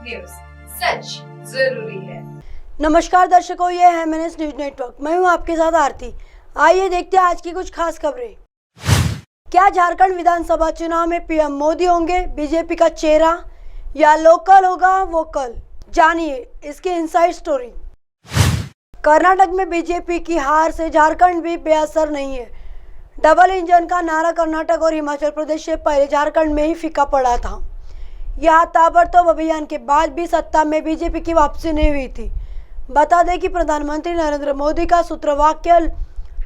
News, सच जरूरी है। नमस्कार दर्शकों, ये है मैनेज न्यूज नेटवर्क। मैं हूं आपके साथ आरती। आइए देखते हैं आज की कुछ खास खबरें। क्या झारखंड विधानसभा चुनाव में पीएम मोदी होंगे बीजेपी का चेहरा या लोकल होगा वोकल? जानिए इसकी इनसाइड स्टोरी। कर्नाटक में बीजेपी की हार से झारखंड भी बेअसर नहीं है। डबल इंजन का नारा कर्नाटक और हिमाचल प्रदेश से पहले झारखंड में ही फीका पड़ा था। यहाँ ताबड़तोड़ अभियान के बाद भी सत्ता में बीजेपी की वापसी नहीं हुई थी। बता दें कि प्रधानमंत्री नरेंद्र मोदी का सूत्रवाक्य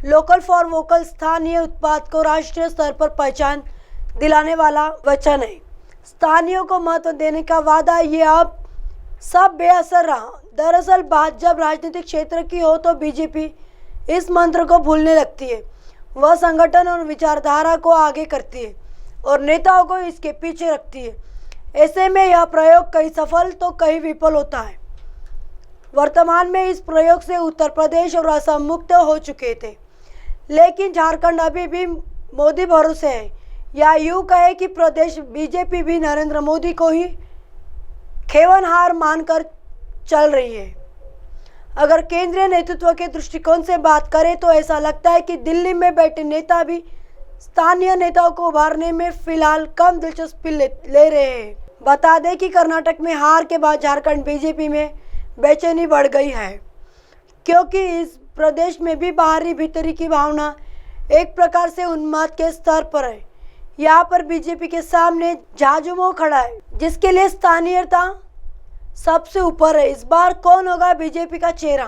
लोकल फॉर वोकल स्थानीय उत्पाद को राष्ट्रीय स्तर पर पहचान दिलाने वाला वचन है। स्थानीयों को महत्व देने का वादा ये अब सब बेअसर रहा। दरअसल बात जब राजनीतिक क्षेत्र की हो तो बीजेपी इस मंत्र को भूलने लगती है। वह संगठन और विचारधारा को आगे करती है और नेताओं को इसके पीछे रखती है। ऐसे में यह प्रयोग कहीं सफल तो कहीं विफल होता है। वर्तमान में इस प्रयोग से उत्तर प्रदेश और असम मुक्त हो चुके थे, लेकिन झारखंड अभी भी मोदी भरोसे है, या यूं कहे कि प्रदेश बीजेपी भी नरेंद्र मोदी को ही खेवनहार मानकर चल रही है। अगर केंद्रीय नेतृत्व के दृष्टिकोण से बात करें तो ऐसा लगता है कि दिल्ली में बैठे नेता भी स्थानीय नेताओं को उभारने में फिलहाल कम दिलचस्पी ले रहे हैं। बता दें कि कर्नाटक में हार के बाद झारखंड बीजेपी में बेचैनी बढ़ गई है, क्योंकि इस प्रदेश में भी बाहरी भीतरी की भावना एक प्रकार से उन्माद के स्तर पर है। यहाँ पर बीजेपी के सामने झाझुमो खड़ा है, जिसके लिए स्थानीयता सबसे ऊपर है। इस बार कौन होगा बीजेपी का चेहरा?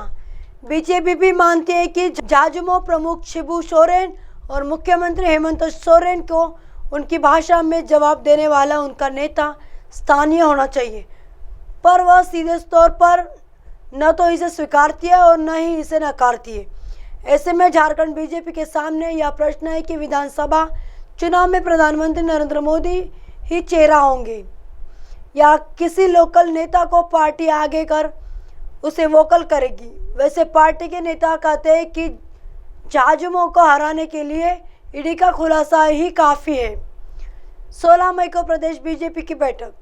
बीजेपी भी मानती है कि झाझुमो प्रमुख शिबू सोरेन और मुख्यमंत्री हेमंत सोरेन को उनकी भाषा में जवाब देने वाला उनका नेता स्थानीय होना चाहिए, पर वह सीधे तौर पर न तो इसे स्वीकारती है और न ही इसे नकारती है। ऐसे में झारखंड बीजेपी के सामने यह प्रश्न है कि विधानसभा चुनाव में प्रधानमंत्री नरेंद्र मोदी ही चेहरा होंगे या किसी लोकल नेता को पार्टी आगे कर उसे वोकल करेगी। वैसे पार्टी के नेता कहते हैं कि झाझुमो को हराने के लिए ईडी का खुलासा ही काफ़ी है। 16 मई को प्रदेश बीजेपी की बैठक।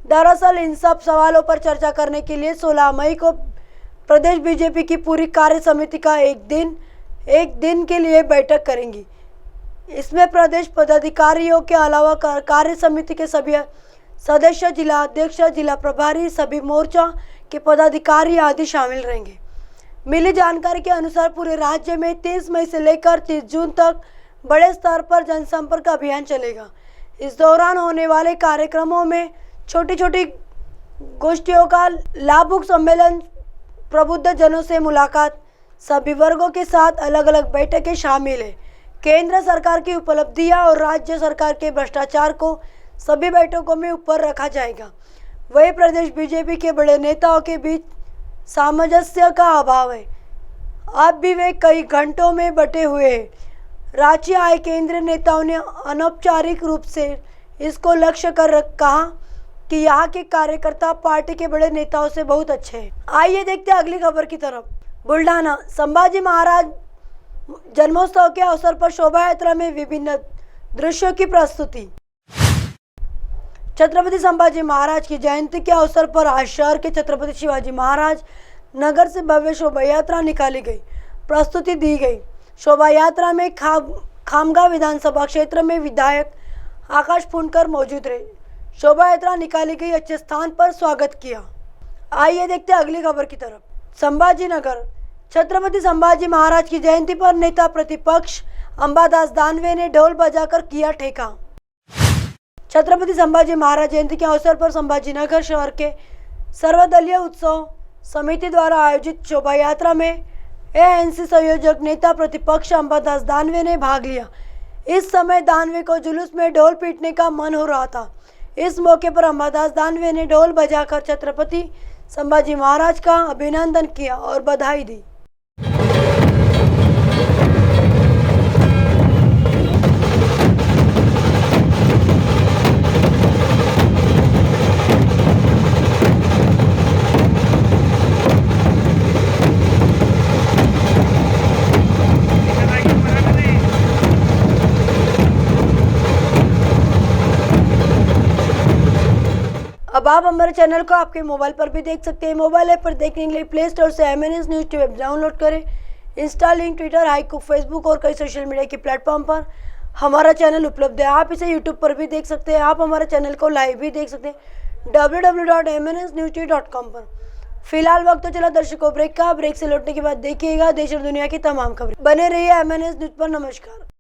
दरअसल इन सब सवालों पर चर्चा करने के लिए 16 मई को प्रदेश बीजेपी की पूरी कार्य समिति का एक दिन के लिए बैठक करेंगी। इसमें प्रदेश पदाधिकारियों के अलावा कार्य समिति के सभी सदस्य, जिला अध्यक्ष, जिला प्रभारी, सभी मोर्चा के पदाधिकारी आदि शामिल रहेंगे। मिली जानकारी के अनुसार पूरे राज्य में 30 मई से लेकर 30 जून तक बड़े स्तर पर जनसंपर्क अभियान चलेगा। इस दौरान होने वाले कार्यक्रमों में छोटी छोटी गोष्ठियों का लाभुक सम्मेलन, प्रबुद्ध जनों से मुलाकात, सभी वर्गों के साथ अलग अलग बैठकें शामिल है। केंद्र सरकार की उपलब्धियां और राज्य सरकार के भ्रष्टाचार को सभी बैठकों में ऊपर रखा जाएगा। वही प्रदेश बीजेपी के बड़े नेताओं के बीच सामंजस्य का अभाव है। अब भी वे कई घंटों में बटे हुए हैं। रांची आए केंद्रीय नेताओं ने अनौपचारिक रूप से इसको लक्ष्य कर कहा कि यहाँ के कार्यकर्ता पार्टी के बड़े नेताओं से बहुत अच्छे हैं। आइए देखते हैं अगली खबर की तरफ। बुल्ढाना संभाजी महाराज जन्मोत्सव के अवसर पर शोभा यात्रा में विभिन्न दृश्यों की प्रस्तुति। छत्रपति संभाजी महाराज की जयंती के अवसर पर आज शहर के छत्रपति शिवाजी महाराज नगर से भव्य शोभा यात्रा निकाली गई, प्रस्तुति दी गई। शोभा यात्रा में खामगांव विधानसभा क्षेत्र में विधायक आकाश फुंडकर मौजूद रहे। शोभा यात्रा निकाली गई, अच्छे स्थान पर स्वागत किया। आइए देखते हैं अगली खबर की तरफ। संभाजी नगर छत्रपति संभाजी महाराज की जयंती पर नेता प्रतिपक्ष अंबादास दानवे ने ढोल बजाकर किया ठेका। छत्रपति संभाजी महाराज जयंती के अवसर पर संभाजी नगर शहर के सर्वदलीय उत्सव समिति द्वारा आयोजित शोभा यात्रा में एएनसी संयोजक नेता प्रतिपक्ष अंबादास दानवे ने भाग लिया। इस समय दानवे को जुलूस में ढोल पीटने का मन हो रहा था। इस मौके पर अंबादास दानवे ने ढोल बजाकर छत्रपति संभाजी महाराज का अभिनंदन किया और बधाई दी। अब आप हमारे चैनल को आपके मोबाइल पर भी देख सकते हैं। मोबाइल ऐप पर देखने के लिए प्ले स्टोर से MNS news TV app download करें। Insta, link, Twitter, haiku, Facebook और कई सोशल मीडिया के प्लेटफॉर्म पर हमारा चैनल उपलब्ध है। आप इसे यूट्यूब पर भी देख सकते हैं। आप हमारे चैनल को लाइव भी देख सकते हैं www.mnsnewstv.com पर। फिलहाल वक्त तो चला दर्शकों ब्रेक का। ब्रेक से लौटने के बाद देखिएगा देश और दुनिया की तमाम खबरें। बने रहिए MNS न्यूज़ पर। नमस्कार।